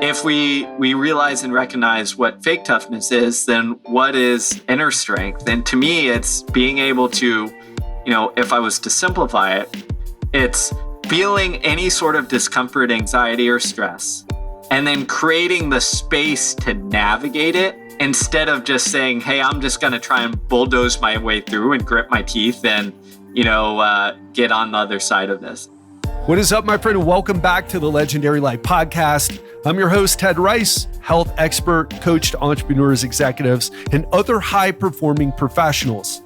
if we realize and recognize what fake toughness is, then what is inner strength? And to me, it's being able to, if I was to simplify it, it's feeling any sort of discomfort, anxiety, or stress, and then creating the space to navigate it instead of just saying, hey, I'm just going to try and bulldoze my way through and grit my teeth and, get on the other side of this. What is up, my friend? And welcome back to the Legendary Life Podcast. I'm your host, Ted Rice, health expert, coach to entrepreneurs, executives, and other high-performing professionals.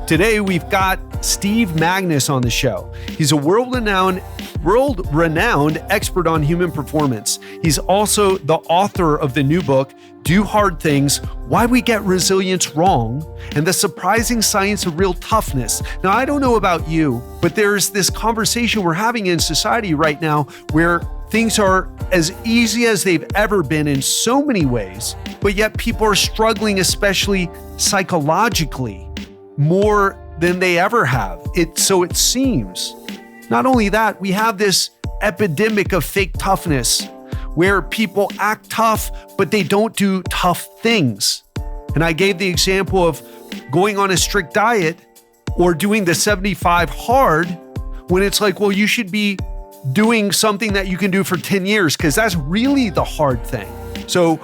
Today, we've got Steve Magness on the show. He's a world-renowned expert on human performance. He's also the author of the new book, Do Hard Things, Why We Get Resilience Wrong, and the Surprising Science of Real Toughness. Now, I don't know about you, but there's this conversation we're having in society right now where things are as easy as they've ever been in so many ways, but yet people are struggling, especially psychologically, more than they ever have. So it seems. Not only that, we have this epidemic of fake toughness where people act tough, but they don't do tough things. And I gave the example of going on a strict diet or doing the 75 hard when it's like, well, you should be doing something that you can do for 10 years because that's really the hard thing. So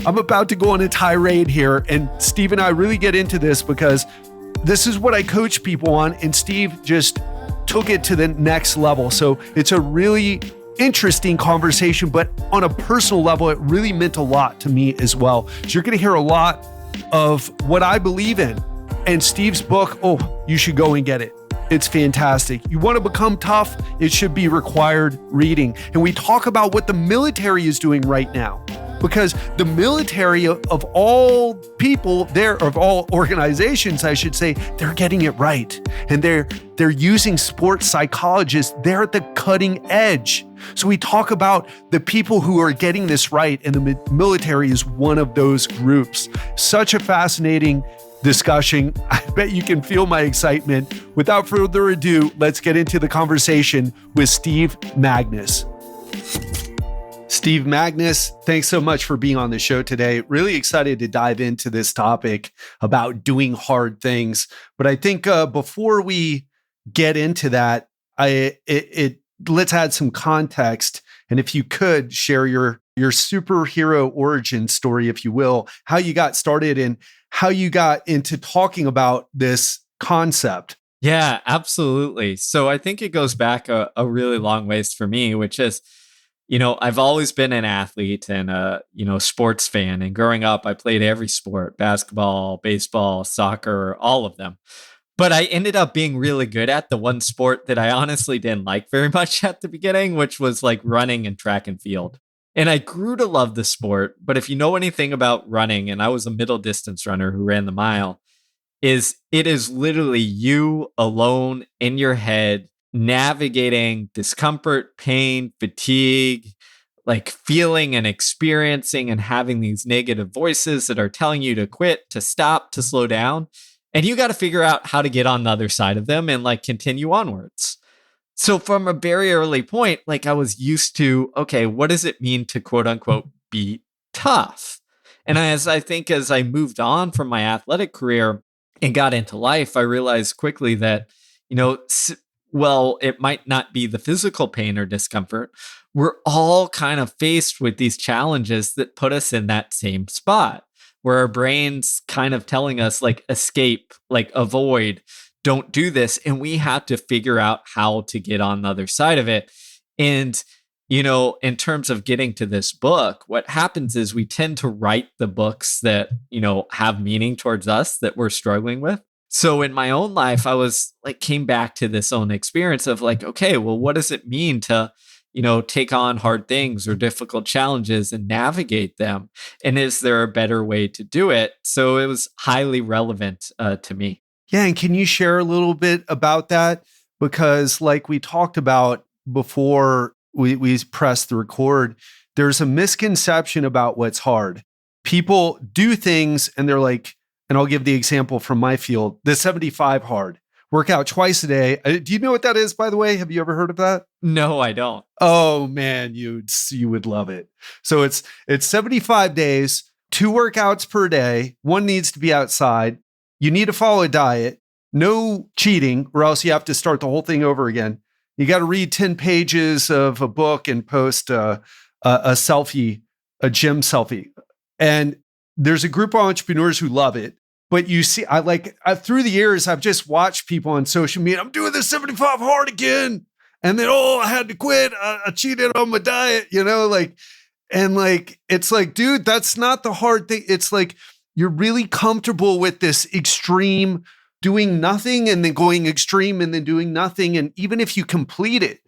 I'm about to go on a tirade here, and Steve and I really get into this because this is what I coach people on, and Steve just took it to the next level. So it's a really interesting conversation, but on a personal level, it really meant a lot to me as well. So you're going to hear a lot of what I believe in. And Steve's book, you should go and get it. It's fantastic. You want to become tough, it should be required reading. And we talk about what the military is doing right now, because the military of all people there, of all organizations, I should say, they're getting it right. And they're using sports psychologists. They're at the cutting edge. So we talk about the people who are getting this right, and the military is one of those groups. Such a fascinating discussion. I bet you can feel my excitement. Without further ado, let's get into the conversation with Steve Magness. Steve Magness, thanks so much for being on the show today. Really excited to dive into this topic about doing hard things. But I think before we get into that, let's add some context. And if you could share your superhero origin story, if you will, how you got started and how you got into talking about this concept. Yeah, absolutely. So I think it goes back a really long ways for me, which is, I've always been an athlete and a, sports fan. And growing up, I played every sport: basketball, baseball, soccer, all of them. But I ended up being really good at the one sport that I honestly didn't like very much at the beginning, which was like running and track and field. And I grew to love the sport. But if you know anything about running, and I was a middle distance runner who ran the mile, it is literally you alone in your head, navigating discomfort, pain, fatigue, like feeling and experiencing and having these negative voices that are telling you to quit, to stop, to slow down. And you got to figure out how to get on the other side of them and like continue onwards. So from a very early point, like I was used to, okay, what does it mean to quote unquote be tough? And as I moved on from my athletic career and got into life, I realized quickly that, it might not be the physical pain or discomfort. We're all kind of faced with these challenges that put us in that same spot where our brain's kind of telling us like escape, like avoid, don't do this. And we have to figure out how to get on the other side of it. And, in terms of getting to this book, what happens is we tend to write the books that, have meaning towards us that we're struggling with. So in my own life, I was like, came back to this own experience of like, okay, well, what does it mean to, take on hard things or difficult challenges and navigate them? And is there a better way to do it? So it was highly relevant to me. Yeah. And can you share a little bit about that? Because like we talked about before we pressed the record, there's a misconception about what's hard. People do things and they're like, and I'll give the example from my field, the 75 hard, work out twice a day. Do you know what that is, by the way? Have you ever heard of that? No, I don't. Oh man, you would love it. So it's 75 days, 2 workouts per day. One needs to be outside. You need to follow a diet, no cheating, or else you have to start the whole thing over again. You got to read 10 pages of a book and post a selfie, a gym selfie. And there's a group of entrepreneurs who love it. But you see, through the years, I've just watched people on social media. I'm doing the 75 hard again. And then, I had to quit. I cheated on my diet, it's like, dude, that's not the hard thing. It's like, you're really comfortable with this extreme doing nothing and then going extreme and then doing nothing. And even if you complete it,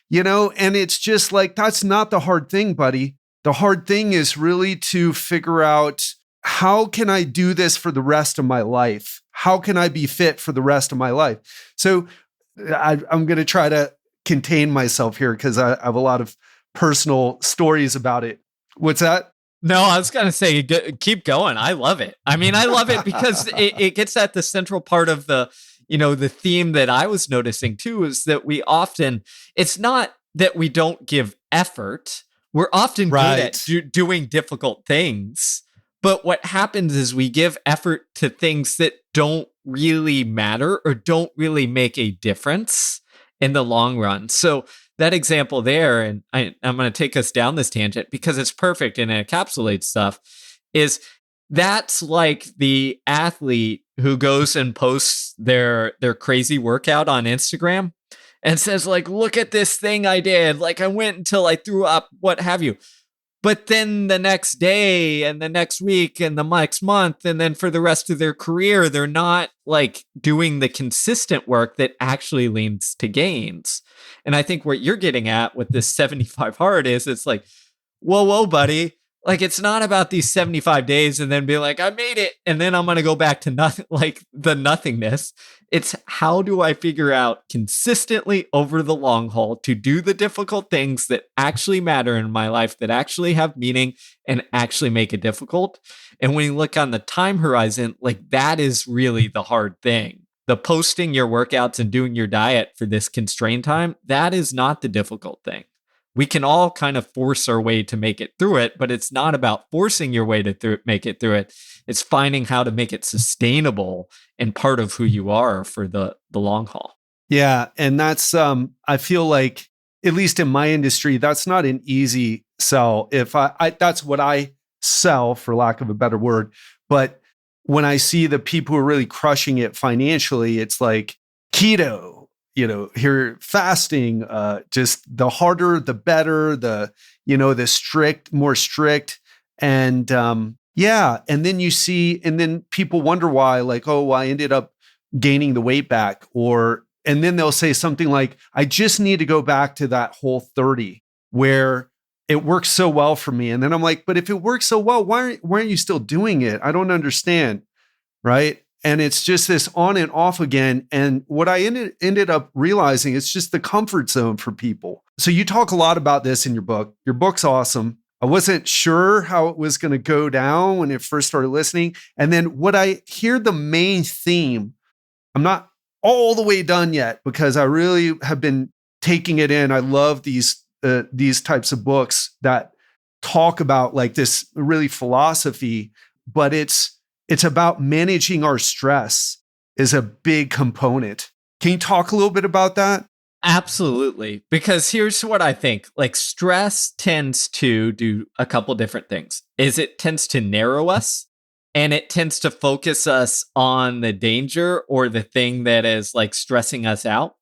and it's just like, that's not the hard thing, buddy. The hard thing is really to figure out, how can I do this for the rest of my life? How can I be fit for the rest of my life? So I'm going to try to contain myself here because I have a lot of personal stories about it. What's that? No, I was going to say, keep going. I love it. I mean, I love it because it gets at the central part of the theme that I was noticing too, is that it's not that we don't give effort. We're often good at doing difficult things. But what happens is we give effort to things that don't really matter or don't really make a difference in the long run. So that example there, and I'm going to take us down this tangent because it's perfect and it encapsulates stuff, is that's like the athlete who goes and posts their crazy workout on Instagram and says, like, look at this thing I did. Like, I went until I threw up, what have you. But then the next day and the next week and the next month, and then for the rest of their career, they're not like doing the consistent work that actually leads to gains. And I think what you're getting at with this 75 hard is it's like, whoa, buddy. Like, it's not about these 75 days and then be like, I made it. And then I'm going to go back to nothing, like the nothingness. It's how do I figure out consistently over the long haul to do the difficult things that actually matter in my life, that actually have meaning and actually make it difficult. And when you look on the time horizon, like that is really the hard thing. The posting your workouts and doing your diet for this constrained time, that is not the difficult thing. We can all kind of force our way to make it through it, but it's not about forcing your way to make it through it. It's finding how to make it sustainable and part of who you are for the long haul. Yeah. And that's, I feel like, at least in my industry, that's not an easy sell. If that's what I sell, for lack of a better word. But when I see the people who are really crushing it financially, it's like keto, here fasting, just the harder, the better, the more strict. And and then you see, and then people wonder why, like, oh, I ended up gaining the weight back, and then they'll say something like, I just need to go back to that whole 30 where it works so well for me. And then I'm like, but if it works so well, why aren't you still doing it? I don't understand. Right. And it's just this on and off again. And what I ended up realizing, it's just the comfort zone for people. So you talk a lot about this in your book. Your book's awesome. I wasn't sure how it was going to go down when I first started listening. And then what I hear the main theme, I'm not all the way done yet because I really have been taking it in. I love these types of books that talk about like this really philosophy, but it's about managing our stress is a big component. Can you talk a little bit about that? Absolutely. Because here's what I think. Like, stress tends to do a couple different things. It tends to narrow us, and it tends to focus us on the danger or the thing that is like stressing us out.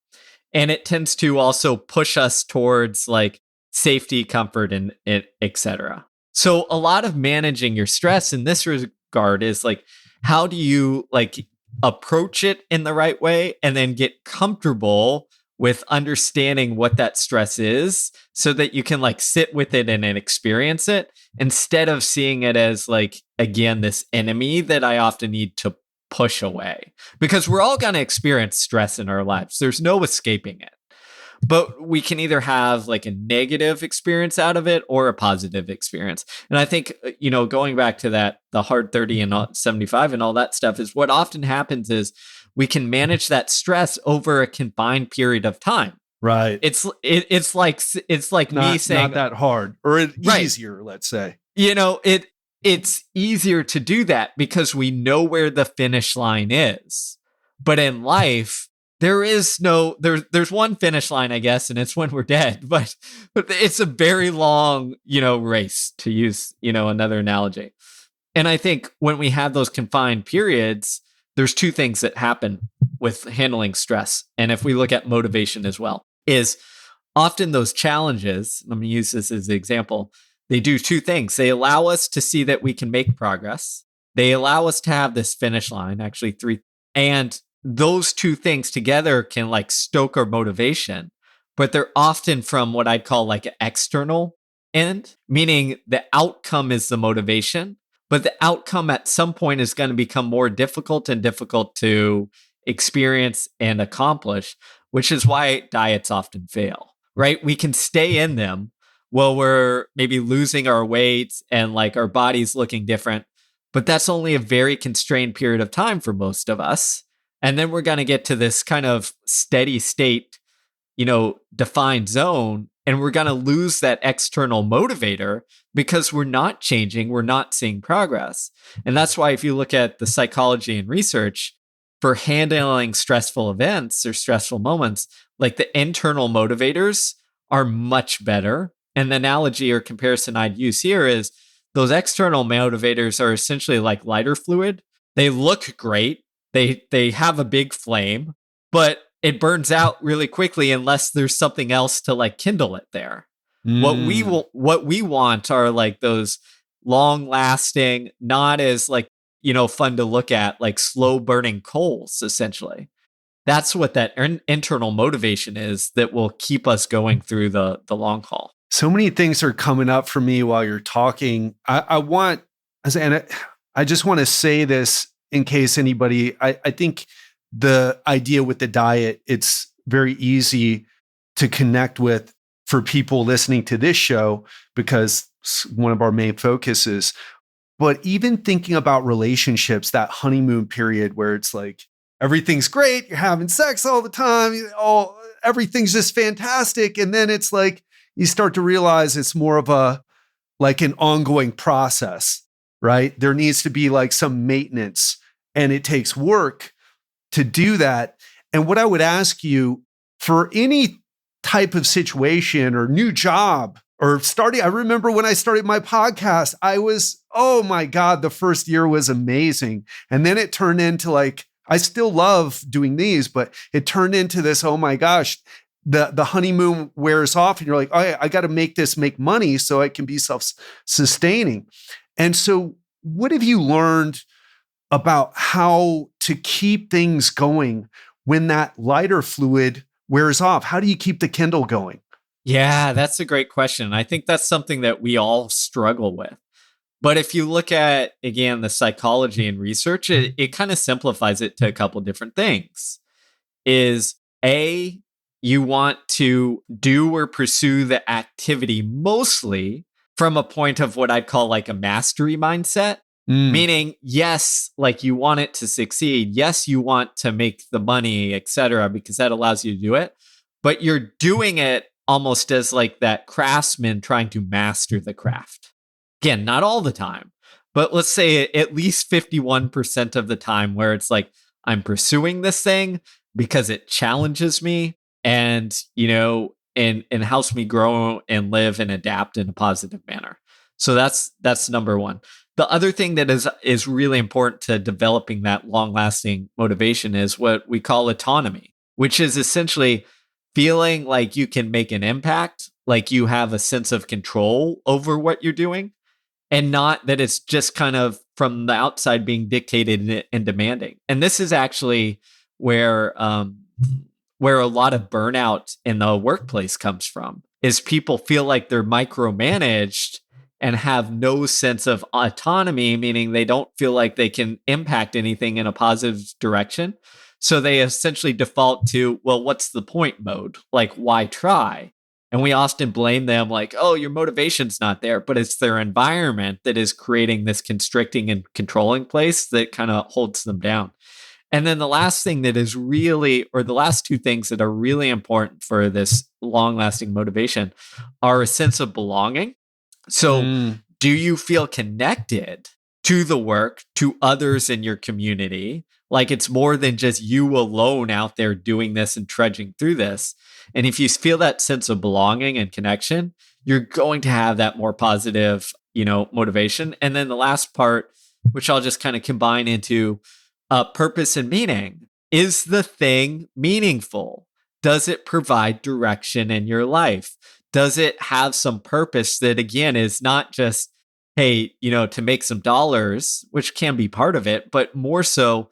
And it tends to also push us towards like safety, comfort, and etc. So a lot of managing your stress in this regard is like, how do you like approach it in the right way and then get comfortable with understanding what that stress is so that you can like sit with it and experience it instead of seeing it as like, again, this enemy that I often need to push away, because we're all going to experience stress in our lives. There's no escaping it. But we can either have like a negative experience out of it or a positive experience. And I think, going back to that, the hard 30 and 75 and all that stuff is what often happens is we can manage that stress over a confined period of time. Right. It's like me Not saying, that hard or right, easier, let's say. it's easier to do that because we know where the finish line is. But in life, there's one finish line, I guess, and it's when we're dead. But it's a very long, race, to use, another analogy. And I think when we have those confined periods, there's two things that happen with handling stress. And if we look at motivation as well, is often those challenges, let me use this as an example, they do two things. They allow us to see that we can make progress. They allow us to have this finish line, actually three. And those two things together can like stoke our motivation, but they're often from what I'd call like an external end, meaning the outcome is the motivation, but the outcome at some point is going to become more difficult and difficult to experience and accomplish, which is why diets often fail, right? We can stay in them while we're maybe losing our weight and like our body's looking different, but that's only a very constrained period of time for most of us. And then we're going to get to this kind of steady state, defined zone, and we're going to lose that external motivator because we're not changing, we're not seeing progress. And that's why if you look at the psychology and research for handling stressful events or stressful moments, like the internal motivators are much better. And the analogy or comparison I'd use here is those external motivators are essentially like lighter fluid. They look great. They have a big flame, but it burns out really quickly unless there's something else to like kindle it there. Mm. What we want are like those long lasting, not as like, fun to look at, like slow burning coals, essentially. That's what that internal motivation is that will keep us going through the long haul. So many things are coming up for me while you're talking. I just want to say this in case anybody, I think the idea with the diet, it's very easy to connect with for people listening to this show because it's one of our main focuses. But even thinking about relationships, that honeymoon period where it's like everything's great, you're having sex all the time, everything's just fantastic. And then it's like you start to realize it's more of like an ongoing process, right? There needs to be like some maintenance and it takes work to do that. And what I would ask you for any type of situation or new job or starting, I remember when I started my podcast, oh my God, the first year was amazing. And then it turned into like, I still love doing these, but it turned into this, oh my gosh, the honeymoon wears off and you're like, oh, I got to make money so I can be self-sustaining. And so what have you learned about how to keep things going when that lighter fluid wears off? How do you keep the Kindle going? Yeah, that's a great question. I think that's something that we all struggle with. But if you look at, again, the psychology and research, it kind of simplifies it to a couple different things. Is A, you want to do or pursue the activity mostly from a point of what I'd call like a mastery mindset. Mm. Meaning, yes, like you want it to succeed. Yes, you want to make the money, etc., because that allows you to do it. But you're doing it almost as like that craftsman trying to master the craft. Again, not all the time, but let's say at least 51% of the time where it's like, I'm pursuing this thing because it challenges me and, and helps me grow and live and adapt in a positive manner. So that's number one. The other thing that is really important to developing that long-lasting motivation is what we call autonomy, which is essentially feeling like you can make an impact, like you have a sense of control over what you're doing, and not that it's just kind of from the outside being dictated and demanding. And this is actually where a lot of burnout in the workplace comes from, is people feel like they're micromanaged and have no sense of autonomy, meaning they don't feel like they can impact anything in a positive direction. So they essentially default to, well, what's the point mode? Like, why try? And we often blame them like, oh, your motivation's not there, but it's their environment that is creating this constricting and controlling place that kind of holds them down. And then the last thing that is really, or the last two things that are really important for this long lasting motivation are a sense of belonging. So, Mm. do you feel connected to the work, to others in your community? Like it's more than just you alone out there doing this and trudging through this. And if you feel that sense of belonging and connection, you're going to have that more positive, motivation. And then the last part, which I'll just kind of combine into purpose and meaning. Is the thing meaningful? Does it provide direction in your life? Does it have some purpose that, again, is not just, hey, to make some dollars, which can be part of it, but more so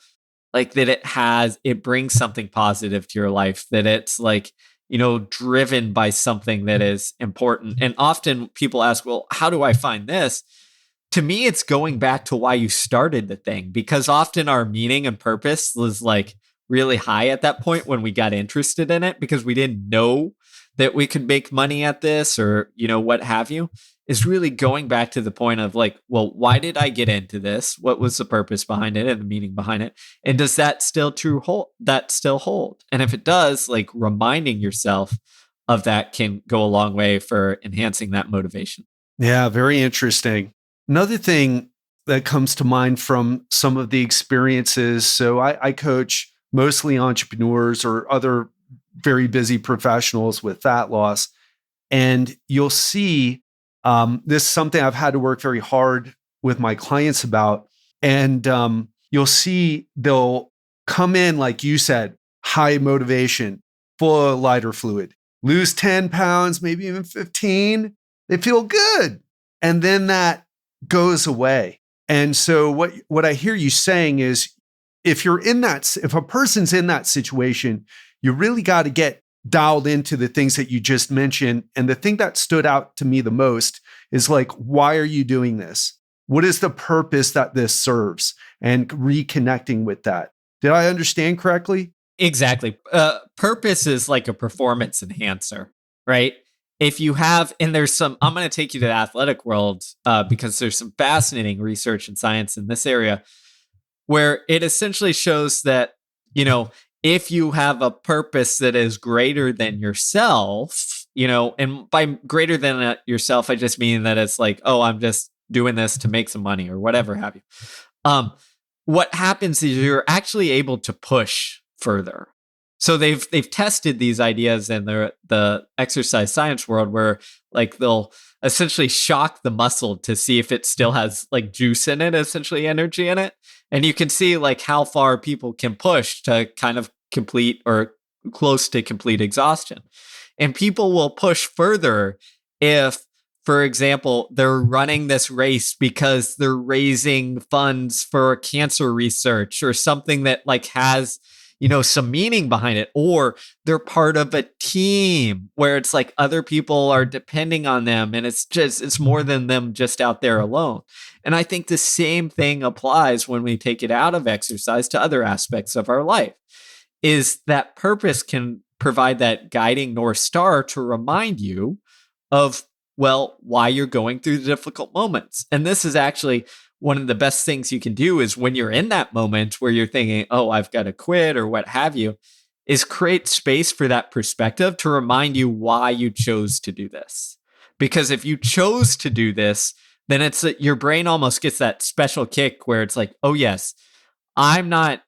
like that it brings something positive to your life, that it's like, driven by something that is important. And often people ask, well, how do I find this? To me, it's going back to why you started the thing, because often our meaning and purpose was like really high at that point when we got interested in it because we didn't know that we could make money at this or, what have you, is really going back to the point of like, well, why did I get into this? What was the purpose behind it and the meaning behind it? And does that still hold? And if it does, like reminding yourself of that can go a long way for enhancing that motivation. Yeah, very interesting. Another thing that comes to mind from some of the experiences. So I coach mostly entrepreneurs or other very busy professionals with fat loss. And you'll see this is something I've had to work very hard with my clients about. And you'll see they'll come in, like you said, high motivation, full of lighter fluid, lose 10 pounds, maybe even 15. They feel good. And then that goes away. And so what I hear you saying is if a person's in that situation, you really got to get dialed into the things that you just mentioned. And the thing that stood out to me the most is like, why are you doing this? What is the purpose that this serves? And reconnecting with that. Did I understand correctly? Exactly. Purpose is like a performance enhancer, right? If you have, and I'm going to take you to the athletic world because there's some fascinating research and science in this area where it essentially shows that, if you have a purpose that is greater than yourself, and by greater than yourself, I just mean that it's like, oh, I'm just doing this to make some money or whatever have you. What happens is you're actually able to push further. So they've tested these ideas in the exercise science world where like they'll essentially shock the muscle to see if it still has like juice in it, essentially energy in it. And you can see like how far people can push to kind of complete or close to complete exhaustion. And people will push further if, for example, they're running this race because they're raising funds for cancer research or something that like has, some meaning behind it, or they're part of a team where it's like other people are depending on them and it's more than them just out there alone. And I think the same thing applies when we take it out of exercise to other aspects of our life, is that purpose can provide that guiding North Star to remind you of, well, why you're going through the difficult moments. And this is actually one of the best things you can do is when you're in that moment where you're thinking, oh, I've got to quit or what have you, is create space for that perspective to remind you why you chose to do this. Because if you chose to do this, then it's your brain almost gets that special kick where it's like, oh, yes, I'm not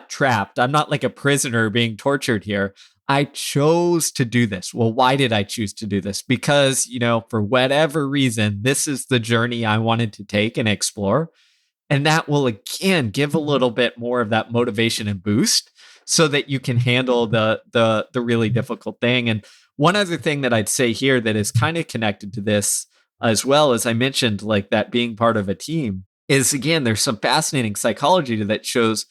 trapped. I'm not like a prisoner being tortured here. I chose to do this. Well, why did I choose to do this? Because, for whatever reason, this is the journey I wanted to take and explore. And that will, again, give a little bit more of that motivation and boost so that you can handle the really difficult thing. And one other thing that I'd say here that is kind of connected to this, as well as I mentioned, like that being part of a team, is, again, there's some fascinating psychology that shows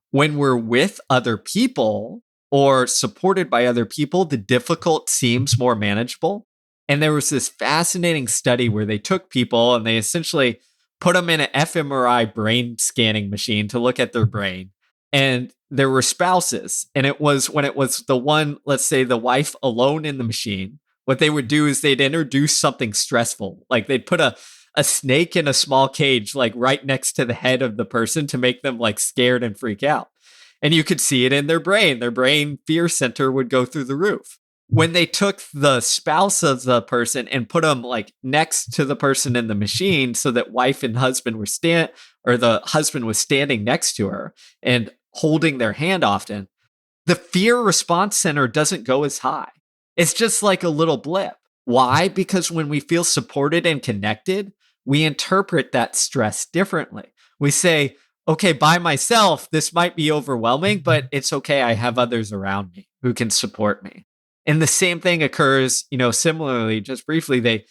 when we're with other people or supported by other people, the difficult seems more manageable. And there was this fascinating study where they took people and they essentially put them in an fMRI brain scanning machine to look at their brain. And there were spouses. And it was when it was the one, let's say the wife alone in the machine, what they would do is they'd introduce something stressful. Like they'd put a a snake in a small cage, like right next to the head of the person to make them like scared and freak out. And you could see it in their brain. Their brain fear center would go through the roof. When they took the spouse of the person and put them like next to the person in the machine so that wife and husband were or the husband was standing next to her and holding their hand often, the fear response center doesn't go as high. It's just like a little blip. Why? Because when we feel supported and connected, we interpret that stress differently. We say, okay, by myself, this might be overwhelming, but it's okay. I have others around me who can support me. And the same thing occurs, similarly, just briefly,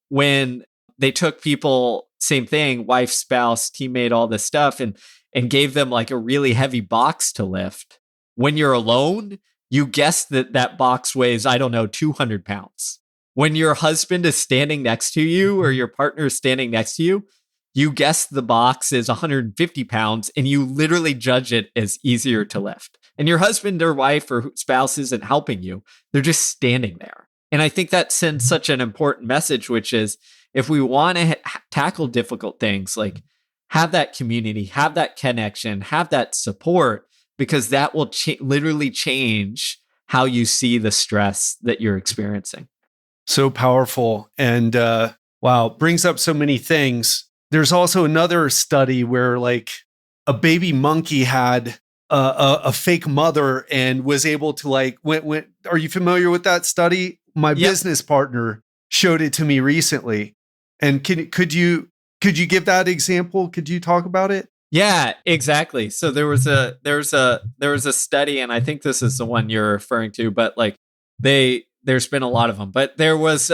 when they took people, same thing, wife, spouse, teammate, all this stuff, and gave them like a really heavy box to lift. When you're alone, you guess that that box weighs, 200 pounds. When your husband is standing next to you or your partner is standing next to you, you guess the box is 150 pounds and you literally judge it as easier to lift. And your husband or wife or spouse isn't helping you. They're just standing there. And I think that sends such an important message, which is if we want to tackle difficult things, like have that community, have that connection, have that support, because that will literally change how you see the stress that you're experiencing. So powerful. And wow, brings up so many things. There's also another study where like a baby monkey had a fake mother and was able to like, are you familiar with that study? My business partner showed it to me recently. And could you give that example? Could you talk about it? Yeah, exactly. So there was a study, and I think this is the one you're referring to, but like there's been a lot of them, but there was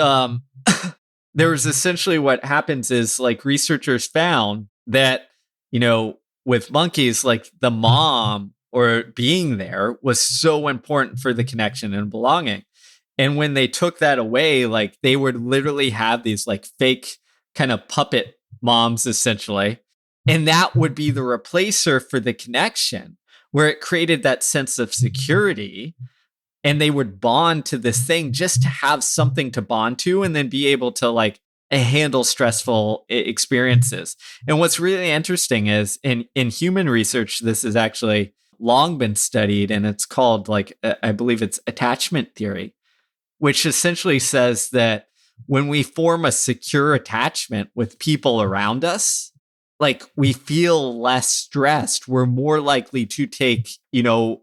essentially what happens is like researchers found that, with monkeys, like the mom or being there was so important for the connection and belonging. And when they took that away, like they would literally have these like fake kind of puppet moms essentially. And that would be the replacer for the connection, where it created that sense of security. And they would bond to this thing just to have something to bond to and then be able to like handle stressful experiences. And what's really interesting is in human research, this has actually long been studied, and it's called like, I believe it's attachment theory, which essentially says that when we form a secure attachment with people around us, like we feel less stressed. We're more likely to take,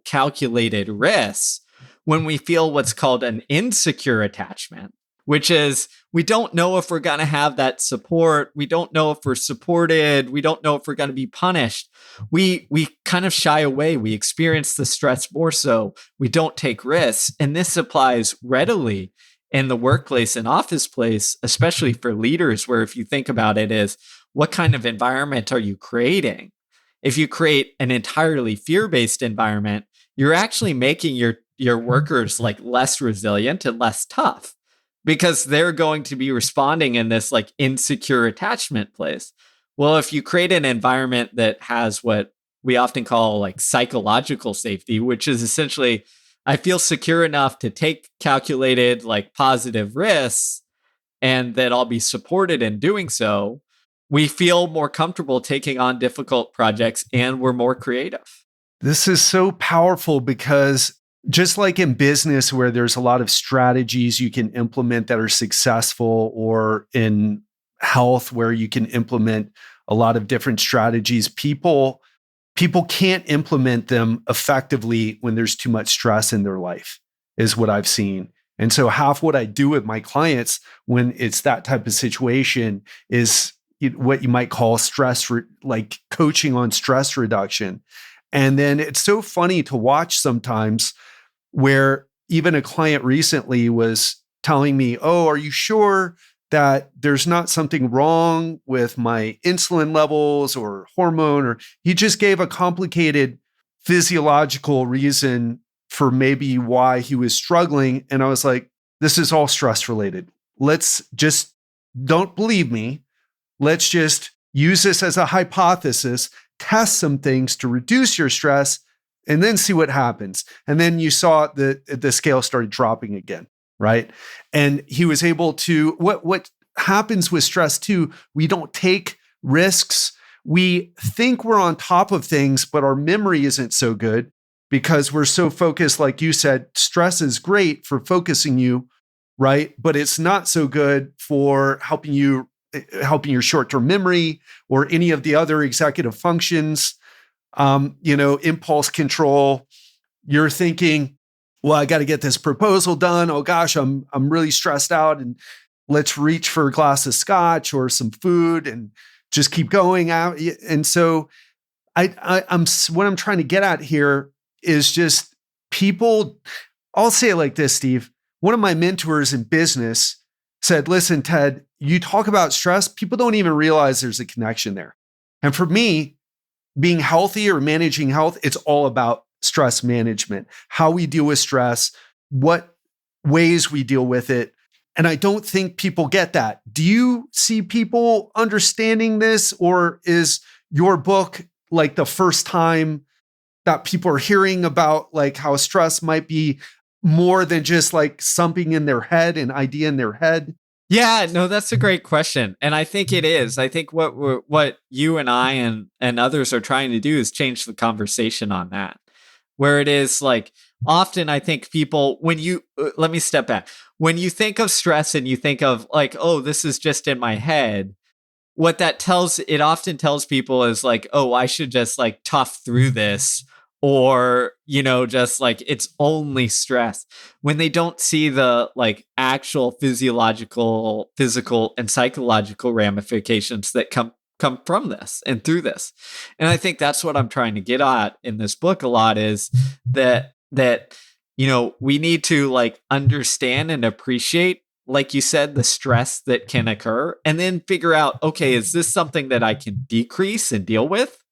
calculated risks when we feel what's called an insecure attachment, which is we don't know if we're going to have that support. We don't know if we're supported. We don't know if we're going to be punished. We kind of shy away. We experience the stress more so. We don't take risks. And this applies readily in the workplace and office place, especially for leaders, where if you think about it is, what kind of environment are you creating? If you create an entirely fear-based environment, you're actually making your workers like less resilient and less tough because they're going to be responding in this like insecure attachment place. Well, if you create an environment that has what we often call like psychological safety, which is essentially, I feel secure enough to take calculated like positive risks and that I'll be supported in doing so, we feel more comfortable taking on difficult projects and we're more creative. This is so powerful because just like in business where there's a lot of strategies you can implement that are successful, or in health where you can implement a lot of different strategies, people can't implement them effectively when there's too much stress in their life, is what I've seen. And so half what I do with my clients when it's that type of situation is what you might call like coaching on stress reduction. And then it's so funny to watch sometimes where even a client recently was telling me, oh, are you sure that there's not something wrong with my insulin levels or hormone? Or he just gave a complicated physiological reason for maybe why he was struggling. And I was like, this is all stress related. Let's just, don't believe me. Let's just use this as a hypothesis, test some things to reduce your stress, and then see what happens. And then you saw the scale started dropping again, right? And he was able to, what happens with stress too. We don't take risks. We think we're on top of things, but our memory isn't so good because we're so focused. Like you said, stress is great for focusing you, right? But it's not so good for helping your short-term memory or any of the other executive functions. Impulse control. You're thinking, well, I got to get this proposal done. Oh gosh, I'm really stressed out, and let's reach for a glass of scotch or some food and just keep going out. And so I'm what I'm trying to get at here is just people. I'll say it like this, Steve. One of my mentors in business said, listen, Ted, you talk about stress, people don't even realize there's a connection there. And for me, being healthy or managing health, it's all about stress management, how we deal with stress, what ways we deal with it. And I don't think people get that. Do you see people understanding this, or is your book like the first time that people are hearing about like how stress might be more than just like something in their head, an idea in their head? Yeah, no, that's a great question. And I think it is. I think what you and I and others are trying to do is change the conversation on that. Where it is like often I think people let me step back. When you think of stress and you think of like, oh, this is just in my head, what it often tells people is like, oh, I should just like tough through this, or just like it's only stress, when they don't see the like actual physical and psychological ramifications that come from this and through this. And I think that's what I'm trying to get at in this book a lot, is that we need to like understand and appreciate, like you said, the stress that can occur, and then figure out, okay, is this something that I can decrease and deal with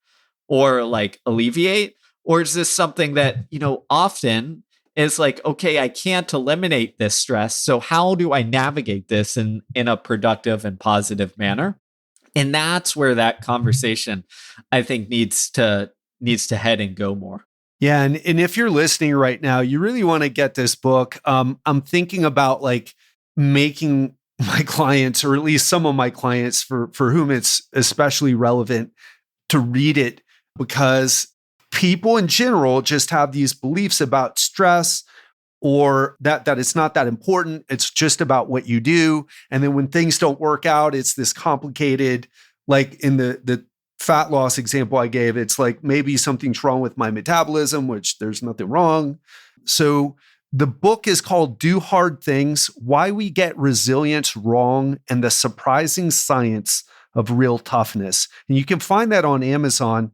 or like alleviate? Or is this something that, often is like, okay, I can't eliminate this stress. So how do I navigate this in a productive and positive manner? And that's where that conversation, I think, needs to head and go more. Yeah. And if you're listening right now, you really want to get this book. I'm thinking about like making my clients, or at least some of my clients for whom it's especially relevant, to read it, because people in general just have these beliefs about stress, or that it's not that important. It's just about what you do. And then when things don't work out, it's this complicated, like in the fat loss example I gave, it's like maybe something's wrong with my metabolism, which there's nothing wrong. So the book is called Do Hard Things: Why We Get Resilience Wrong and the Surprising Science of Real Toughness. And you can find that on Amazon.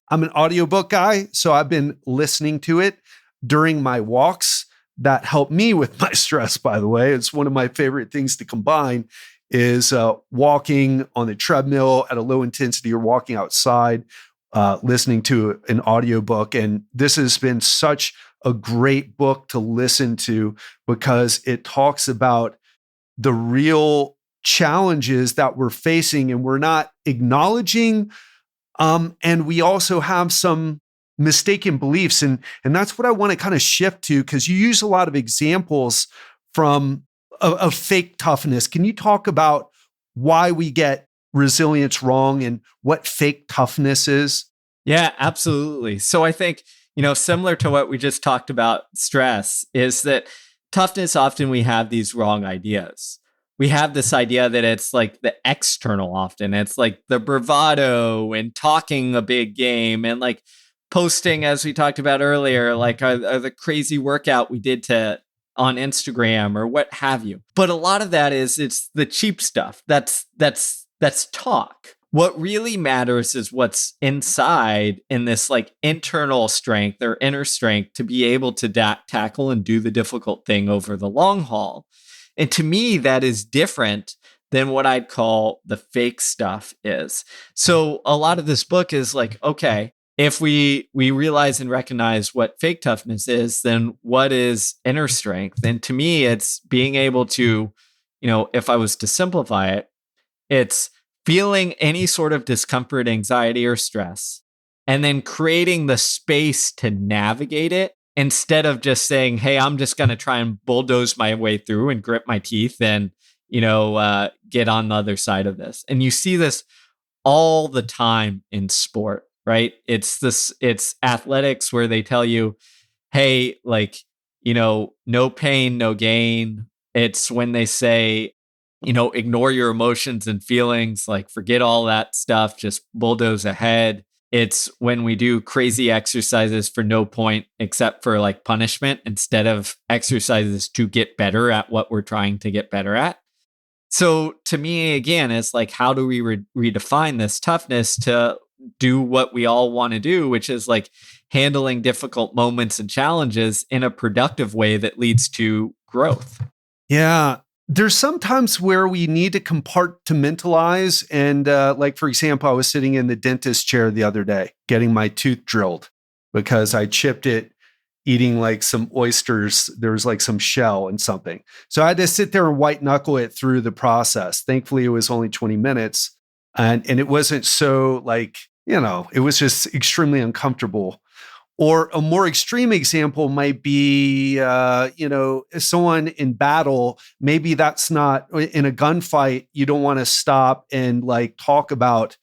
I'm an audiobook guy, so I've been listening to it during my walks. That helped me with my stress, by the way. It's one of my favorite things to combine is walking on the treadmill at a low intensity or walking outside, listening to an audiobook. And this has been such a great book to listen to because it talks about the real challenges that we're facing and we're not acknowledging. And we also have some mistaken beliefs. And that's what I want to kind of shift to, because you use a lot of examples from of fake toughness. Can you talk about why we get resilience wrong and what fake toughness is? Yeah, absolutely. So I think, similar to what we just talked about, stress, is that toughness, often we have these wrong ideas. We have this idea that it's like the external often. It's like the bravado and talking a big game and like posting, as we talked about earlier, like the crazy workout we did on Instagram or what have you. But a lot of that it's the cheap stuff. That's talk. What really matters is what's inside in this like internal strength or inner strength to be able to tackle and do the difficult thing over the long haul. And to me, that is different than what I'd call the fake stuff is. So a lot of this book is like, okay, if we realize and recognize what fake toughness is, then what is inner strength? And to me, it's being able to, if I was to simplify it, it's feeling any sort of discomfort, anxiety, or stress, and then creating the space to navigate it instead of just saying, hey, I'm just going to try and bulldoze my way through and grit my teeth and, get on the other side of this. And you see this all the time in sport, right? It's athletics where they tell you, hey, like, no pain, no gain. It's when they say, ignore your emotions and feelings, like forget all that stuff, just bulldoze ahead. It's when we do crazy exercises for no point except for like punishment instead of exercises to get better at what we're trying to get better at. So to me, again, it's like, how do we redefine this toughness to do what we all want to do, which is like handling difficult moments and challenges in a productive way that leads to growth? Yeah. There's sometimes where we need to compartmentalize. And like, for example, I was sitting in the dentist chair the other day getting my tooth drilled because I chipped it eating like some oysters. There was like some shell and something. So I had to sit there and white knuckle it through the process. Thankfully, it was only 20 minutes. And it wasn't so like, it was just extremely uncomfortable. Or a more extreme example might be, someone in battle. Maybe that's not in a gunfight. You don't want to stop and like talk about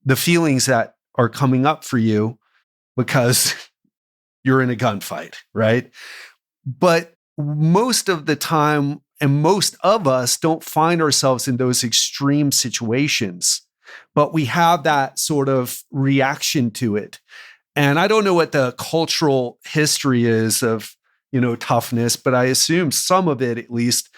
the feelings that are coming up for you because you're in a gunfight, right? But most of the time, and most of us don't find ourselves in those extreme situations, but we have that sort of reaction to it. And I don't know what the cultural history is of, toughness, but I assume some of it at least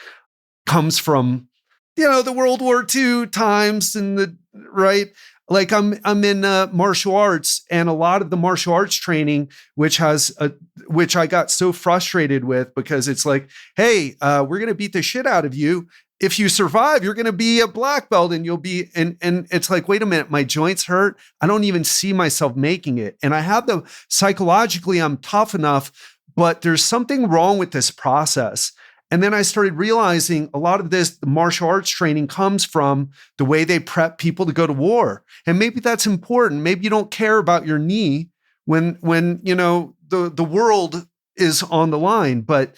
comes from, the World War II times and right? Like I'm in martial arts, and a lot of the martial arts training, which I got so frustrated with because it's like, hey, we're gonna beat the shit out of you. If you survive, you're gonna be a black belt, and you'll be and it's like, wait a minute, my joints hurt. I don't even see myself making it, and I have the psychologically, I'm tough enough, but there's something wrong with this process. And then I started realizing a lot of this martial arts training comes from the way they prep people to go to war. And maybe that's important. Maybe you don't care about your knee when the world is on the line. But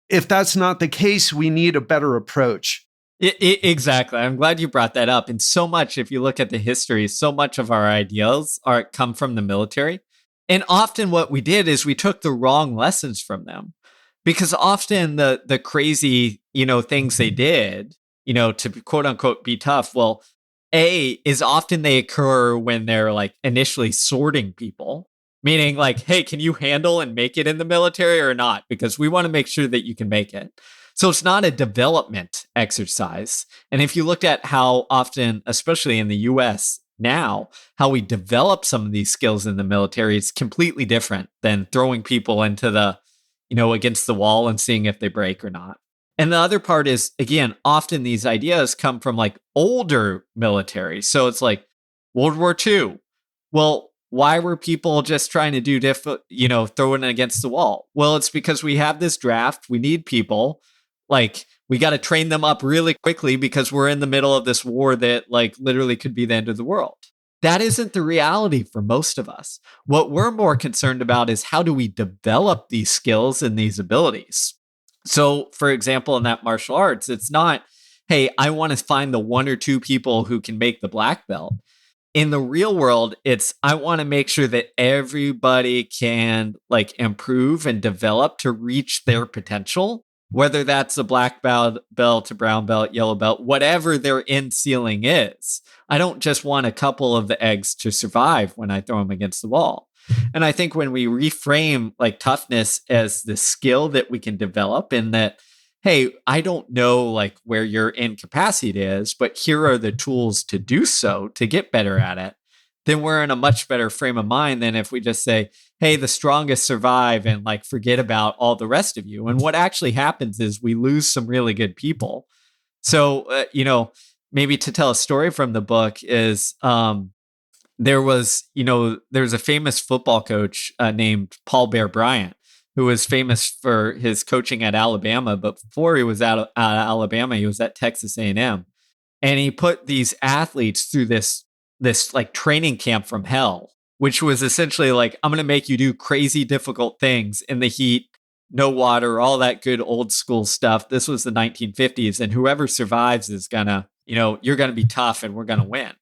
if that's not the case, we need a better approach. Exactly. I'm glad you brought that up. And so much, if you look at the history, so much of our ideals come from the military. And often what we did is we took the wrong lessons from them. Because often the crazy, things they did, to quote unquote be tough, well, is often they occur when they're like initially sorting people, meaning like, hey, can you handle and make it in the military or not? Because we want to make sure that you can make it. So it's not a development exercise. And if you looked at how often, especially in the US now, how we develop some of these skills in the military, it's completely different than throwing people into the against the wall and seeing if they break or not. And the other part is, again, often these ideas come from like older military. So it's like World War II. Well, why were people just trying to do throwing it against the wall? Well, it's because we have this draft. We need people. Like, we got to train them up really quickly because we're in the middle of this war that like literally could be the end of the world. That isn't the reality for most of us. What we're more concerned about is how do we develop these skills and these abilities? So, for example, in that martial arts, it's not, hey, I want to find the one or two people who can make the black belt. In the real world, it's I want to make sure that everybody can like improve and develop to reach their potential, whether that's a black belt, a brown belt, yellow belt, whatever their end ceiling is. I don't just want a couple of the eggs to survive when I throw them against the wall. And I think when we reframe like toughness as the skill that we can develop, in that, hey, I don't know like where your incapacity is, but here are the tools to do so to get better at it, then we're in a much better frame of mind than if we just say, hey, the strongest survive and like forget about all the rest of you. And what actually happens is we lose some really good people. So, maybe to tell a story from the book is there's a famous football coach named Paul Bear Bryant, who was famous for his coaching at Alabama. But before he was at Alabama, he was at Texas A&M. And he put these athletes through this like training camp from hell, which was essentially like, I'm going to make you do crazy, difficult things in the heat. no water, all that good old school stuff. This was the 1950s, and whoever survives is gonna, you're gonna be tough and we're gonna win.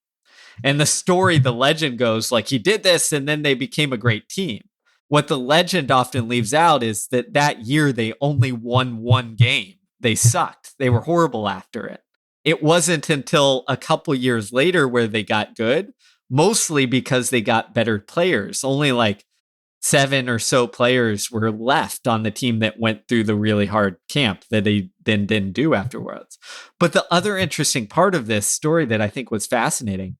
And the story, the legend goes like he did this and then they became a great team. What the legend often leaves out is that that year they only won one game. They sucked. They were horrible after it. It wasn't until a couple years later where they got good, mostly because they got better players. Only like 7 or so players were left on the team that went through the really hard camp that they then didn't do afterwards. But the other interesting part of this story that I think was fascinating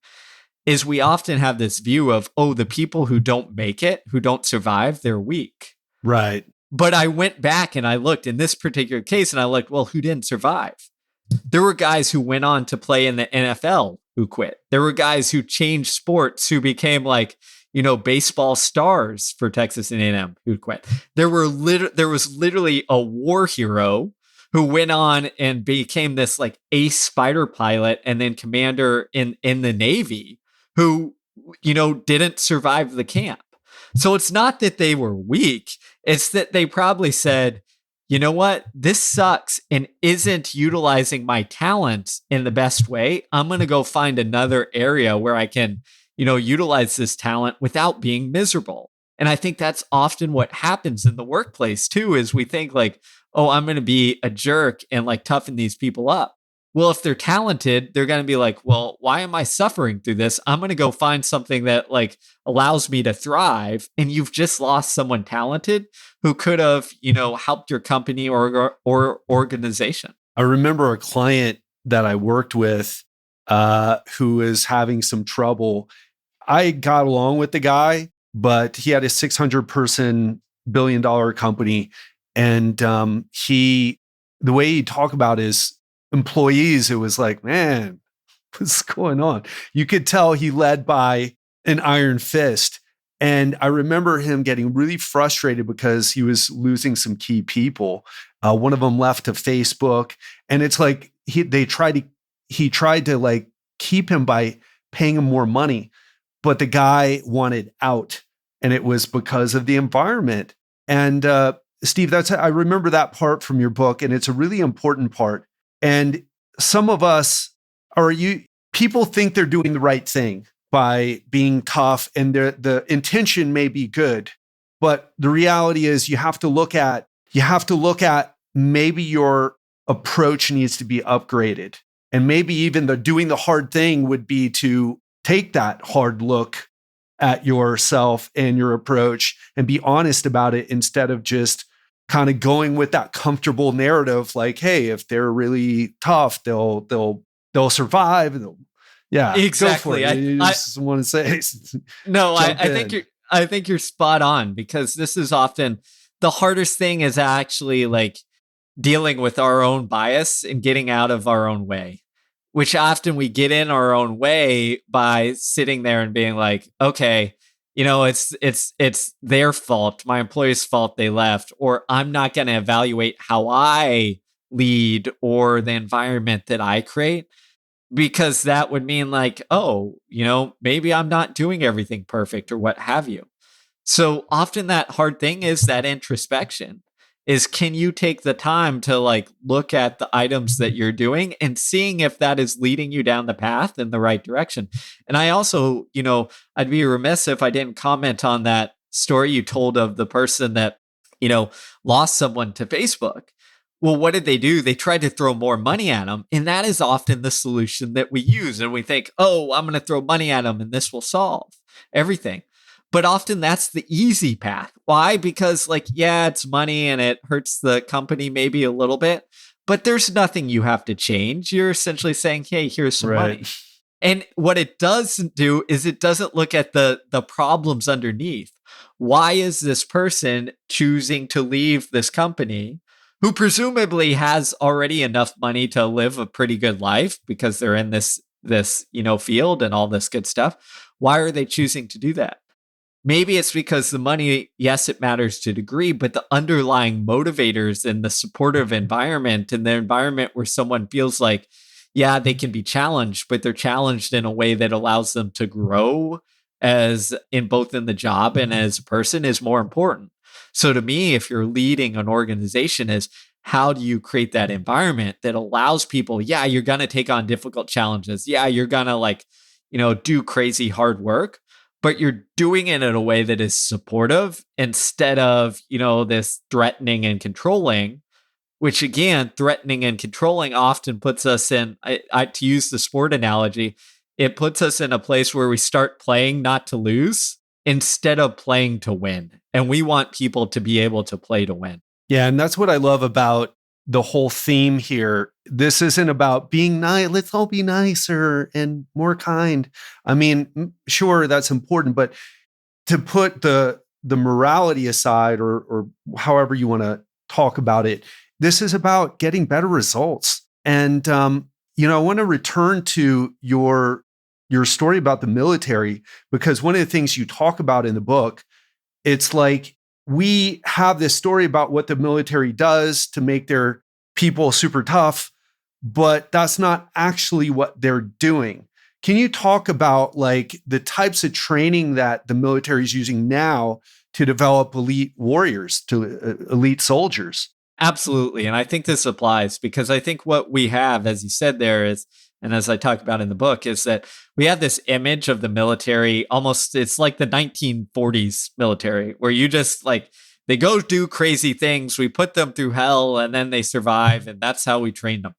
is we often have this view of, oh, the people who don't make it, who don't survive, they're weak. Right. But I went back and I looked in this particular case and I looked, well, who didn't survive? There were guys who went on to play in the NFL who quit. There were guys who changed sports who became like, baseball stars for Texas A&M who quit. There was literally a war hero who went on and became this like ace fighter pilot and then commander in the Navy who, didn't survive the camp. So it's not that they were weak. It's that they probably said, you know what? This sucks and isn't utilizing my talent in the best way. I'm going to go find another area where I can, utilize this talent without being miserable. And I think that's often what happens in the workplace too, is we think like, oh, I'm going to be a jerk and like toughen these people up. Well, if they're talented, they're going to be like, well, why am I suffering through this? I'm going to go find something that like allows me to thrive. And you've just lost someone talented who could have, helped your company or organization. I remember a client that I worked with who is having some trouble. I got along with the guy, but he had a 600-person billion-dollar company. And the way he talked about his employees, it was like, man, what's going on? You could tell he led by an iron fist. And I remember him getting really frustrated because he was losing some key people. One of them left to Facebook, and it's like he tried to like keep him by paying him more money, but the guy wanted out, and it was because of the environment. And Steve, I remember that part from your book, and it's a really important part. And some of us people think they're doing the right thing by being tough, and the intention may be good, but the reality is you have to look at maybe your approach needs to be upgraded. And maybe even doing the hard thing would be to take that hard look at yourself and your approach and be honest about it, instead of just kind of going with that comfortable narrative, like, hey, if they're really tough, they'll survive. Yeah, exactly. I just want to say, no, I think you're spot on, because this is often the hardest thing is actually like dealing with our own bias and getting out of our own way, which often we get in our own way by sitting there and being like, okay, it's their fault, my employee's fault they left, or I'm not going to evaluate how I lead or the environment that I create, because that would mean like, oh, maybe I'm not doing everything perfect or what have you. So often that hard thing is that introspection is, can you take the time to like look at the items that you're doing and seeing if that is leading you down the path in the right direction? And I also, I'd be remiss if I didn't comment on that story you told of the person that, lost someone to Facebook. Well, what did they do? They tried to throw more money at them. And that is often the solution that we use. And we think, oh, I'm going to throw money at them and this will solve everything. But often that's the easy path. Why? Because like, yeah, it's money and it hurts the company maybe a little bit, but there's nothing you have to change. You're essentially saying, hey, here's some money. And what it doesn't do is it doesn't look at the problems underneath. Why is this person choosing to leave this company, who presumably has already enough money to live a pretty good life because they're in this field and all this good stuff? Why are they choosing to do that? Maybe it's because the money, yes, it matters to a degree, but the underlying motivators and the supportive environment, and the environment where someone feels like, yeah, they can be challenged, but they're challenged in a way that allows them to grow as in both in the job and as a person, is more important. So to me, if you're leading an organization, is how do you create that environment that allows people, yeah, you're going to take on difficult challenges. Yeah, you're going to do crazy hard work, but you're doing it in a way that is supportive instead of, this threatening and controlling, which again, threatening and controlling often puts us in, to use the sport analogy, it puts us in a place where we start playing not to lose instead of playing to win. And we want people to be able to play to win. Yeah, and that's what I love about the whole theme here. This isn't about being nice. Let's all be nicer and more kind. I mean, sure, that's important, but to put the morality aside, or however you want to talk about it, this is about getting better results. And I want to return to your story about the military, because one of the things you talk about in the book, it's like we have this story about what the military does to make their people super tough, but that's not actually what they're doing. Can you talk about like the types of training that the military is using now to develop elite warriors, to elite soldiers? Absolutely. And I think this applies because I think what we have, as you said there, is, and as I talk about in the book, is that we have this image of the military almost, it's like the 1940s military, where you just like, they go do crazy things, we put them through hell, and then they survive, and that's how we train them.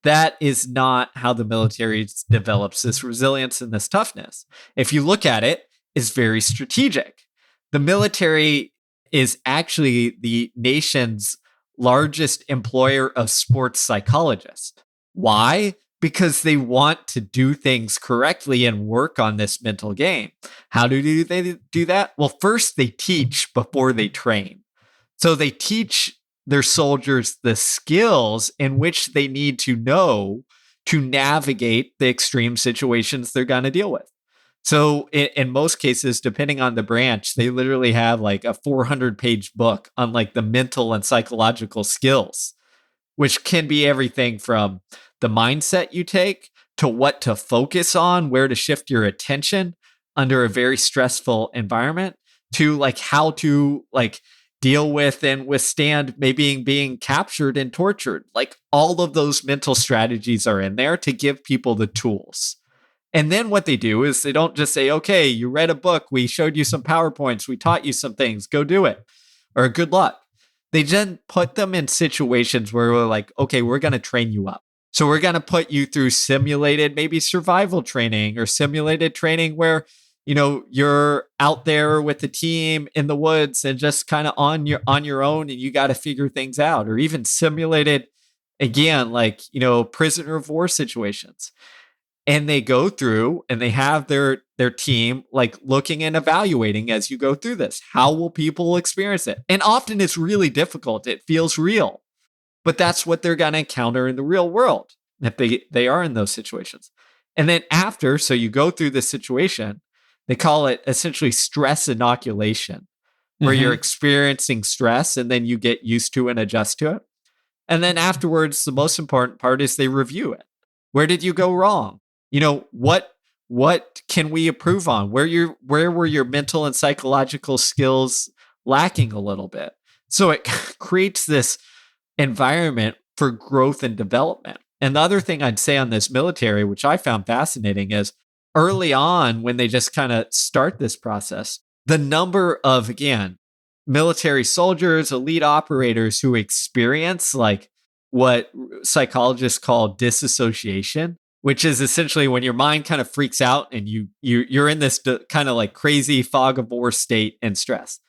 That is not how the military develops this resilience and this toughness. If you look at it, it's very strategic. The military is actually the nation's largest employer of sports psychologists. Why? Because they want to do things correctly and work on this mental game. How do they do that? Well, first they teach before they train. So they teach their soldiers the skills in which they need to know to navigate the extreme situations they're going to deal with. So in most cases, depending on the branch, they literally have like a 400-page book on like the mental and psychological skills, which can be everything from the mindset you take to what to focus on, where to shift your attention under a very stressful environment, to like how to like deal with and withstand maybe being captured and tortured. Like all of those mental strategies are in there to give people the tools. And then what they do is they don't just say, okay, you read a book, we showed you some PowerPoints, we taught you some things, go do it, or good luck. They then put them in situations where we're like, okay, we're going to train you up. So we're going to put you through simulated, maybe survival training, or simulated training where, you're out there with the team in the woods and just kind of on your own, and you got to figure things out, or even simulated, again, like, prisoner of war situations. And they go through and they have their team like looking and evaluating as you go through this. How will people experience it? And often it's really difficult. It feels real, but that's what they're going to encounter in the real world if they are in those situations. And then after, so you go through this situation, they call it essentially stress inoculation, where you're experiencing stress and then you get used to and adjust to it. And then afterwards, the most important part is they review it. Where did you go wrong? What can we improve on? Where were your mental and psychological skills lacking a little bit? So it creates this environment for growth and development. And the other thing I'd say on this military, which I found fascinating, is early on when they just kind of start this process, the number of, again, military soldiers, elite operators who experience like what psychologists call disassociation, which is essentially when your mind kind of freaks out and you're in this kind of like crazy fog of war state and stress.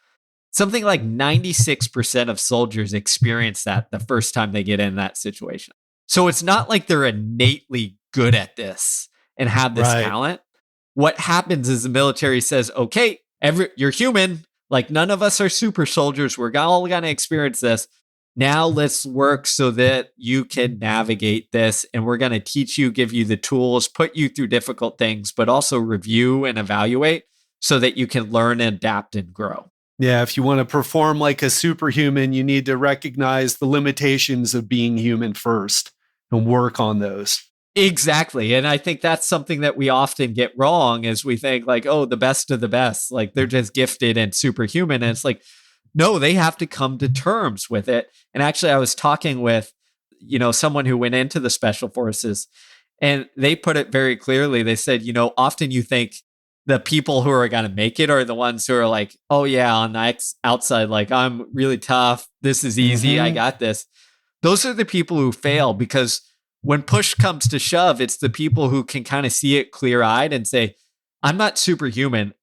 Something like 96% of soldiers experience that the first time they get in that situation. So it's not like they're innately good at this and have this talent. What happens is the military says, okay, you're human. Like none of us are super soldiers. We're all going to experience this. Now let's work so that you can navigate this. And we're going to teach you, give you the tools, put you through difficult things, but also review and evaluate so that you can learn and adapt and grow. Yeah, if you want to perform like a superhuman, you need to recognize the limitations of being human first and work on those. Exactly. And I think that's something that we often get wrong is we think like, oh, the best of the best, like they're just gifted and superhuman. And it's like, No, they have to come to terms with it. And actually, I was talking with, someone who went into the special forces, and they put it very clearly. They said, often you think the people who are going to make it are the ones who are like, oh, yeah, on the outside, like, I'm really tough. This is easy. I Mm-hmm. got this. Those are the people who fail, because when push comes to shove, it's the people who can kind of see it clear eyed and say, I'm not superhuman.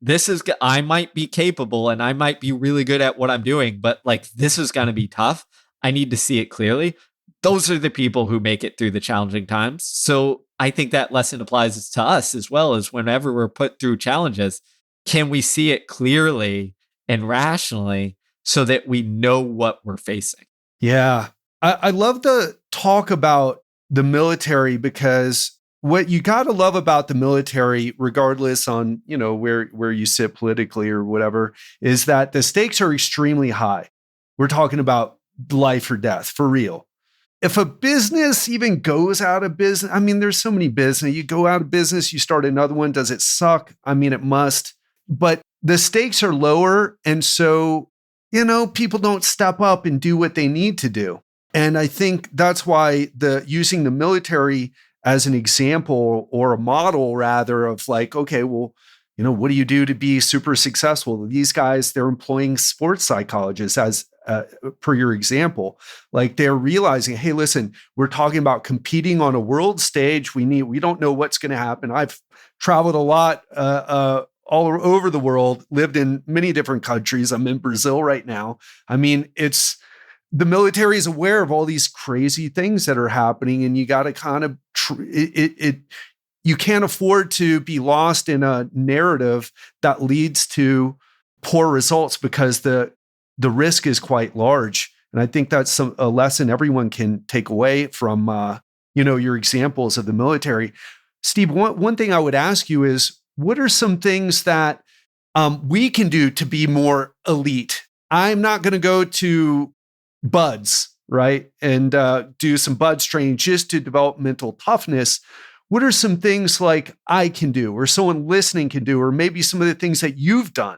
I might be capable and I might be really good at what I'm doing, but like, this is going to be tough. I need to see it clearly. Those are the people who make it through the challenging times. So I think that lesson applies to us as well, as whenever we're put through challenges, can we see it clearly and rationally so that we know what we're facing? Yeah. I love the talk about the military, because what you got to love about the military, regardless on, where you sit politically or whatever, is that the stakes are extremely high. We're talking about life or death for real. If a business even goes out of business, I mean, there's so many business. You go out of business, you start another one. Does it suck? I mean, it must, but the stakes are lower. And so, people don't step up and do what they need to do. And I think that's why using the military as an example, or a model rather, of like, okay, well, what do you do to be super successful? These guys, they're employing sports psychologists as per your example. Like, they're realizing, hey, listen, we're talking about competing on a world stage. We don't know what's going to happen. I've traveled a lot all over the world, lived in many different countries. I'm in Brazil right now. I mean, the military is aware of all these crazy things that are happening, and you got to kind of you can't afford to be lost in a narrative that leads to poor results, because the risk is quite large. And I think that's a lesson everyone can take away from your examples of the military. Steve, one thing I would ask you is, what are some things that we can do to be more elite? I'm not going to go to buds, right? And do some buds training just to develop mental toughness. What are some things like I can do, or someone listening can do, or maybe some of the things that you've done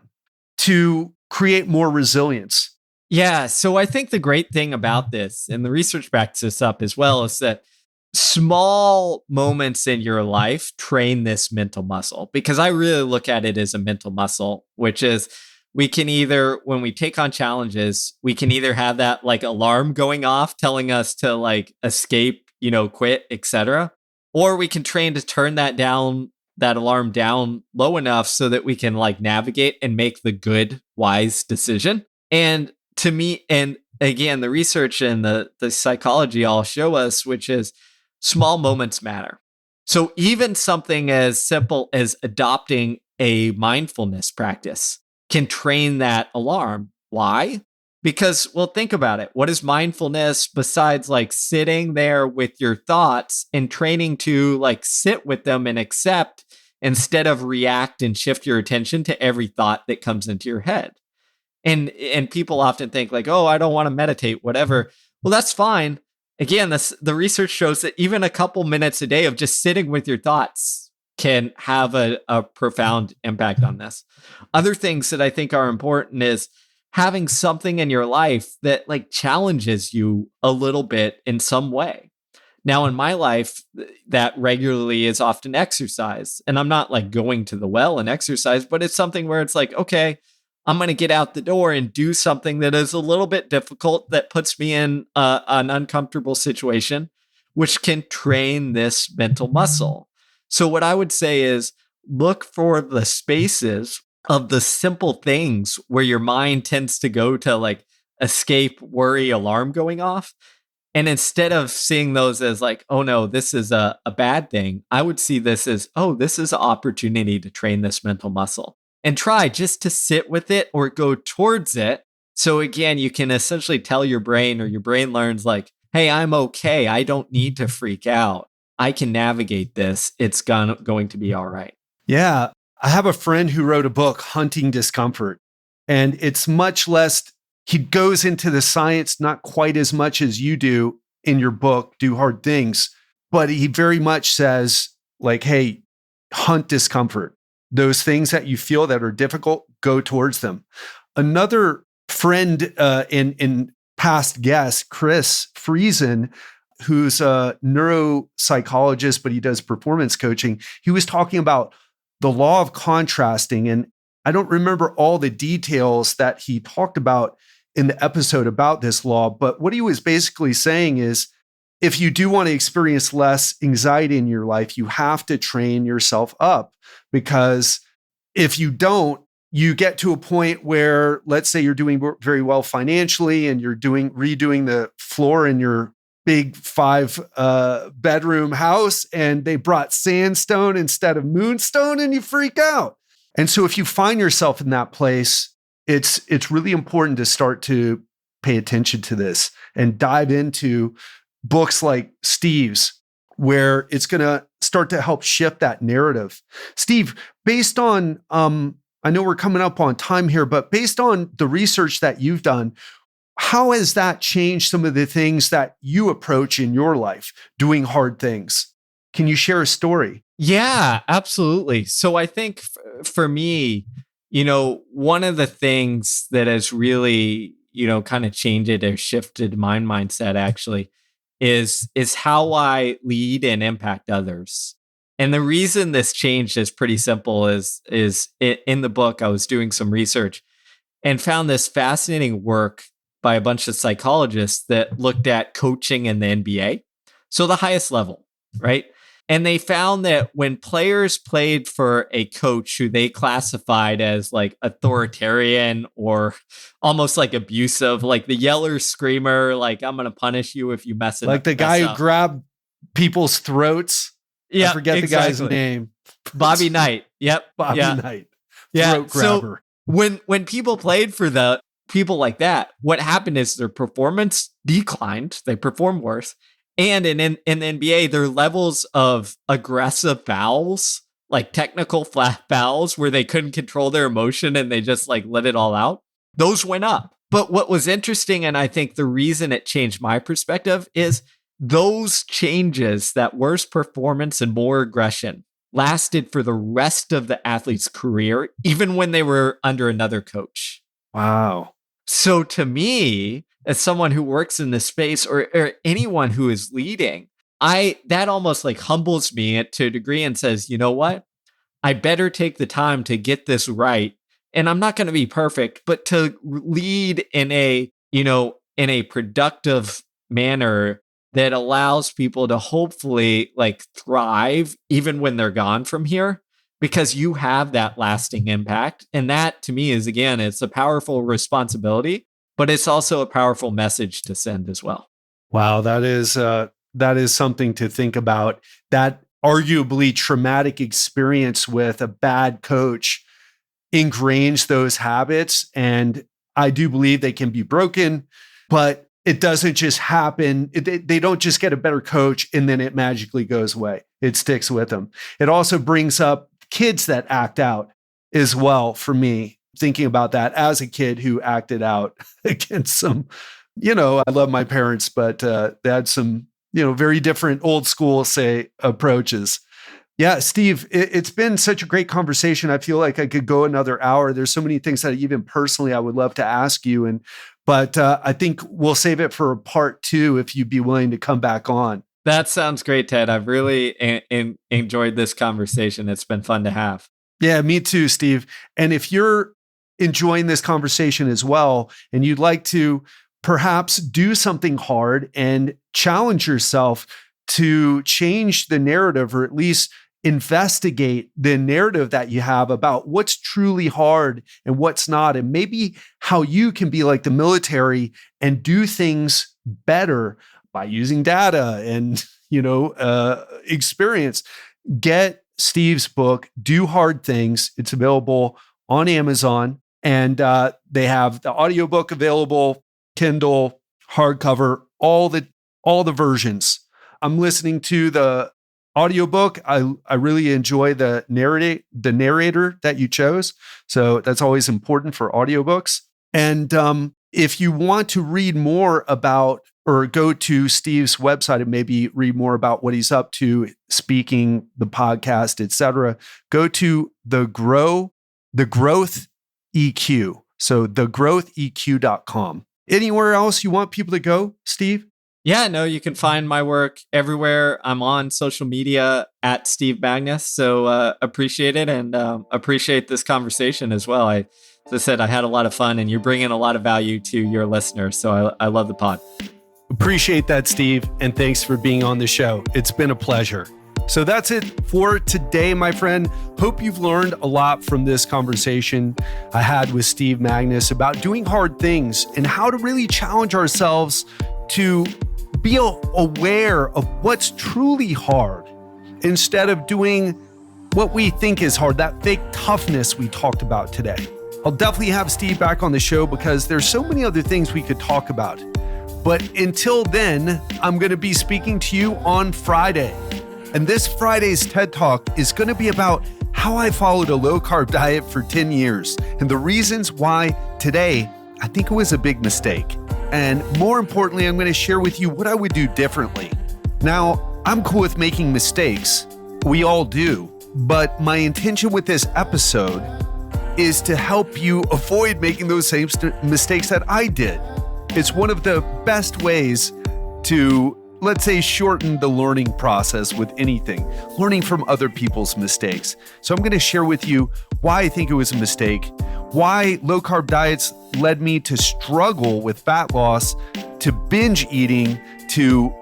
to create more resilience? Yeah. So I think the great thing about this, and the research backs this up as well, is that small moments in your life train this mental muscle, because I really look at it as a mental muscle, which is, we can either, when we take on challenges, we can either have that like alarm going off telling us to like escape, quit, etc. Or we can train to turn that alarm down low enough so that we can like navigate and make the good, wise decision. And to me, and again, the research and the psychology all show us, which is small moments matter. So even something as simple as adopting a mindfulness practice can train that alarm. Why? Because, well, think about it. What is mindfulness besides like sitting there with your thoughts and training to like sit with them and accept, instead of react and shift your attention to every thought that comes into your head? And people often think like, oh, I don't want to meditate, whatever. Well, that's fine. Again, the research shows that even a couple minutes a day of just sitting with your thoughts can have a profound impact on this. Other things that I think are important is having something in your life that like challenges you a little bit in some way. Now, in my life, that regularly is often exercise. And I'm not like going to the well and exercise, but it's something where it's like, okay, I'm going to get out the door and do something that is a little bit difficult, that puts me in an uncomfortable situation, which can train this mental muscle. So what I would say is, look for the spaces of the simple things where your mind tends to go to like escape, worry, alarm going off. And instead of seeing those as like, oh no, this is a bad thing, I would see this as, oh, this is an opportunity to train this mental muscle. And try just to sit with it or go towards it. So again, you can essentially tell your brain, or your brain learns like, hey, I'm okay. I don't need to freak out. I can navigate this. It's going to be all right. Yeah. I have a friend who wrote a book, Hunting Discomfort, and it's much less, he goes into the science not quite as much as you do in your book, Do Hard Things, but he very much says like, hey, hunt discomfort. Those things that you feel that are difficult, go towards them. Another friend and past guest, Chris Friesen, who's a neuropsychologist, but he does performance coaching. He was talking about the law of contrasting. And I don't remember all the details that he talked about in the episode about this law, but what he was basically saying is, if you do want to experience less anxiety in your life, you have to train yourself up, because if you don't, you get to a point where, let's say you're doing very well financially and you're redoing the floor in your big 5 bedroom house, and they brought sandstone instead of moonstone, and you freak out. And so if you find yourself in that place, it's really important to start to pay attention to this and dive into books like Steve's, where it's going to start to help shift that narrative. Steve, based on, I know we're coming up on time here, but based on the research that you've done, how has that changed some of the things that you approach in your life, doing hard things? Can you share a story? Yeah, absolutely. So I think for me, one of the things that has really, kind of changed it or shifted my mindset actually is how I lead and impact others. And the reason this changed is pretty simple. Is in the book, I was doing some research and found this fascinating work by a bunch of psychologists that looked at coaching in the NBA. So the highest level, right? And they found that when players played for a coach who they classified as like authoritarian or almost like abusive, like the yeller screamer, like I'm going to punish you if you mess it up. Like the guy who grabbed people's throats. Yeah, I forget exactly the guy's name. Bobby Knight. Yep. Bobby Knight. Yeah. Throat grabber. So when people played for the people like that, what happened is their performance declined. They performed worse. And in the NBA, their levels of aggressive fouls, like technical flat fouls where they couldn't control their emotion and they just like let it all out, those went up. But what was interesting, and I think the reason it changed my perspective, is those changes, that worse performance and more aggression, lasted for the rest of the athlete's career, even when they were under another coach. Wow. So to me, as someone who works in this space or anyone who is leading, that almost like humbles me to a degree and says, you know what? I better take the time to get this right. And I'm not going to be perfect, but to lead in a productive manner that allows people to hopefully like thrive even when they're gone from here, because you have that lasting impact. And that to me is, again, it's a powerful responsibility, but it's also a powerful message to send as well. Wow, that is something to think about. That arguably traumatic experience with a bad coach ingrains those habits. And I do believe they can be broken, but it doesn't just happen. They don't just get a better coach and then it magically goes away. It sticks with them. It also brings up kids that act out as well for me, thinking about that as a kid who acted out against some, I love my parents, but they had some, very different old school, say, approaches. Yeah, Steve, it's been such a great conversation. I feel like I could go another hour. There's so many things that even personally I would love to ask you. But I think we'll save it for part 2 if you'd be willing to come back on. That sounds great, Ted. I've really enjoyed this conversation. It's been fun to have. Yeah, me too, Steve. And if you're enjoying this conversation as well, and you'd like to perhaps do something hard and challenge yourself to change the narrative, or at least investigate the narrative that you have about what's truly hard and what's not, and maybe how you can be like the military and do things better by using data and, experience, get Steve's book, Do Hard Things. It's available on Amazon, and they have the audiobook available, Kindle, hardcover, all the versions. I'm listening to the audiobook. I really enjoy the narrator that you chose. So that's always important for audiobooks. And if you want to read more about, or go to Steve's website and maybe read more about what he's up to, speaking, the podcast, etc., go to the Growth EQ. So thegrowtheq.com. Anywhere else you want people to go, Steve? Yeah, no, you can find my work everywhere. I'm on social media at Steve Magness. So appreciate it and appreciate this conversation as well. As I said, I had a lot of fun and you're bringing a lot of value to your listeners. So I love the pod. Appreciate that, Steve. And thanks for being on the show. It's been a pleasure. So that's it for today, my friend. Hope you've learned a lot from this conversation I had with Steve Magness about doing hard things and how to really challenge ourselves to be aware of what's truly hard instead of doing what we think is hard, that fake toughness we talked about today. I'll definitely have Steve back on the show because there's so many other things we could talk about. But until then, I'm going to be speaking to you on Friday. And this Friday's TED Talk is going to be about how I followed a low-carb diet for 10 years and the reasons why today I think it was a big mistake. And more importantly, I'm going to share with you what I would do differently. Now, I'm cool with making mistakes. We all do. But my intention with this episode is to help you avoid making those same mistakes that I did. It's one of the best ways to, let's say, shorten the learning process with anything, learning from other people's mistakes. So I'm going to share with you why I think it was a mistake, why low-carb diets led me to struggle with fat loss, to binge eating, to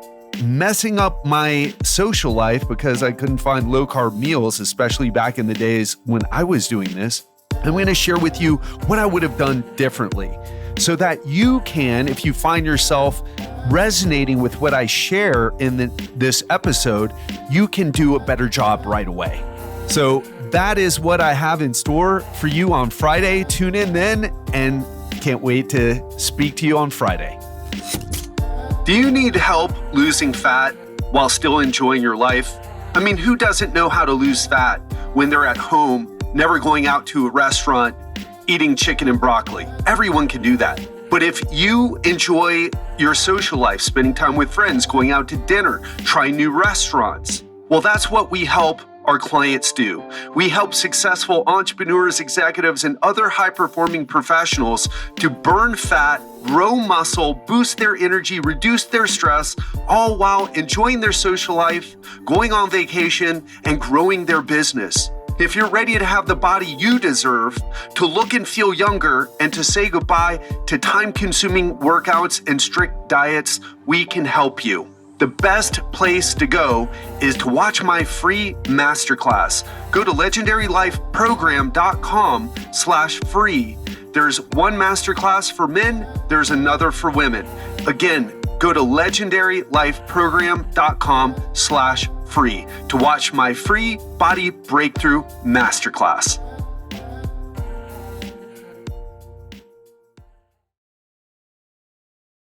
messing up my social life because I couldn't find low-carb meals, especially back in the days when I was doing this. I'm going to share with you what I would have done differently so that you can, if you find yourself resonating with what I share in this episode, you can do a better job right away. So that is what I have in store for you on Friday. Tune in then and can't wait to speak to you on Friday. Do you need help losing fat while still enjoying your life? I mean, who doesn't know how to lose fat when they're at home, never going out to a restaurant, eating chicken and broccoli? Everyone can do that. But if you enjoy your social life, spending time with friends, going out to dinner, trying new restaurants, well, that's what we help our clients do. We help successful entrepreneurs, executives, and other high-performing professionals to burn fat, grow muscle, boost their energy, reduce their stress, all while enjoying their social life, going on vacation, and growing their business. If you're ready to have the body you deserve, to look and feel younger, and to say goodbye to time-consuming workouts and strict diets, we can help you. The best place to go is to watch my free masterclass. Go to legendarylifeprogram.com/free. There's one masterclass for men, there's another for women. Again, go to legendarylifeprogram.com/free to watch my free body breakthrough masterclass.